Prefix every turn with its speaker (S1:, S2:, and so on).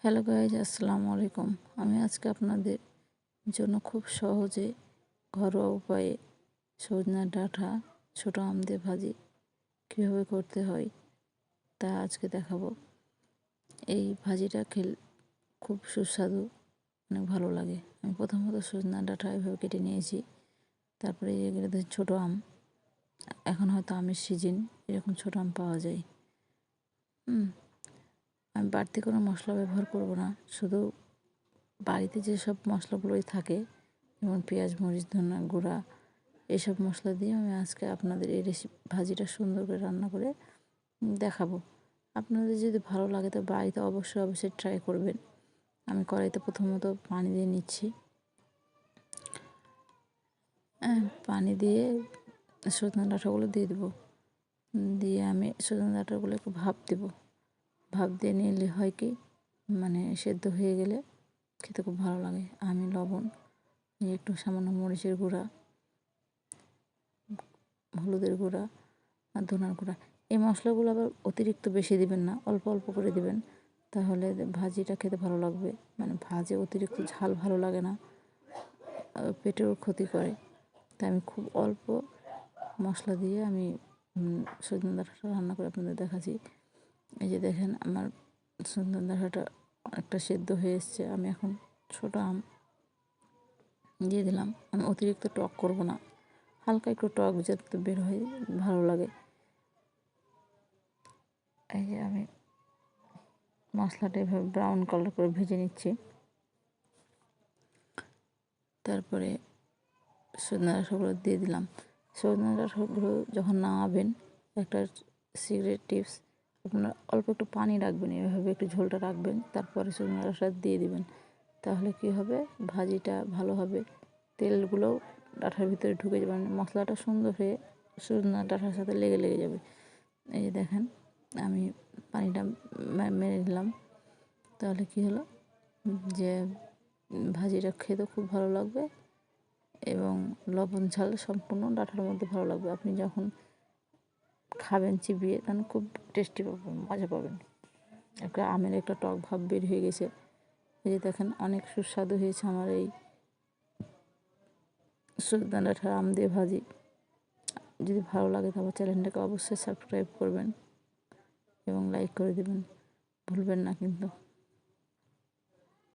S1: Hello guys, আসসালামু আলাইকুম। আমি আজকে আপনাদের জন্য খুব সহজে ঘরোয়া উপায়ে সজনা ডাঁটা ছোটো আম দিয়ে ভাজি কীভাবে করতে হয় তা আজকে দেখাবো। এই ভাজিটা খেলে খুব সুস্বাদু, অনেক ভালো লাগে। আমি প্রথমত সজনা ডাঁটা এভাবে কেটে নিয়েছি। তারপরে এগুলো ছোটো আম, এখন হয়তো আমের সিজন, এরকম ছোটো আম পাওয়া যায়। আমি বাড়তি কোনো মশলা ব্যবহার করব না, শুধু বাড়িতে যেসব মশলাগুলোই থাকে, যেমন পেঁয়াজ, মরিচ, ধনিয়া গুঁড়া, এইসব মশলা দিয়ে আমি আজকে আপনাদের এই ভাজিটা সুন্দর করে রান্না করে দেখাবো। আপনাদের যদি ভালো লাগে তো বাড়িতে অবশ্যই ট্রাই করবেন। আমি কড়াইতে প্রথমত পানি দিয়ে নিচ্ছি। পানি দিয়ে সজনা ডাঁটাগুলো দিয়ে দেবো। দিয়ে আমি সজনা ডাঁটাগুলো একটু ভাপ দেবো। ভাপ দিয়ে নিলে হয় কি, মানে সেদ্ধ হয়ে গেলে খেতে খুব ভালো লাগে। আমি লবণ, একটু সামান্য মরিচের গুঁড়া, হলুদের গুঁড়া আর ধনার গুঁড়া, এই মশলাগুলো আবার অতিরিক্ত বেশি দিবেন না, অল্প অল্প করে দিবেন, তাহলে ভাজিটা খেতে ভালো লাগবে। মানে ভাজে অতিরিক্ত ঝাল ভালো লাগে না, পেটেও ক্ষতি করে। তাই আমি খুব অল্প মশলা দিয়ে আমি সজনে ডাঁটাটা রান্না করে আপনাদের দেখাচ্ছি। এই যে দেখেন, আমার সজনে ডাঁটাটা একটা সেদ্ধ হয়ে এসছে। আমি এখন ছোটো আম দিয়ে দিলাম। আমি অতিরিক্ত টক করব না, হালকা একটু টক যাতে বের হয়, ভালো লাগে। এই যে আমি মশলাটা এভাবে ব্রাউন কালার করে ভেজে নিচ্ছি। তারপরে সজনে ডাঁটাগুলো দিয়ে দিলাম। সজনে ডাঁটাগুলো যখন নামাবেন, একটা সিক্রেট টিপস, আপনারা অল্প একটু পানি রাখবেন, এভাবে একটু ঝোলটা রাখবেন, তারপরে সজনে ডাঁটা দিয়ে দিবেন। তাহলে কী হবে, ভাজিটা ভালো হবে, তেলগুলোও ডাঁটার ভিতরে ঢুকে যাবে, মানে মশলাটা সুন্দর হয়ে সজনে ডাঁটার সাথে লেগে যাবে। এই যে দেখেন, আমি পানিটা মেরে নিলাম। তাহলে কী হলো যে ভাজিটা খেতে খুব ভালো লাগবে এবং লবণ ঝাল সম্পূর্ণ ডাঁটার মধ্যে ভালো লাগবে। আপনি যখন খাবেন চিবিয়ে, তখন খুব টেস্টি পাবেন, মজা পাবেন। একটা আমের একটা টক ভাব বের হয়ে গেছে। এই যে দেখেন, অনেক সুস্বাদু হয়েছে আমার এই সজনে ডাঁটার আম দিয়ে ভাজি। যদি ভালো লাগে তাহলে চ্যানেলটাকে অবশ্যই সাবস্ক্রাইব করবেন এবং লাইক করে দেবেন, ভুলবেন না কিন্তু।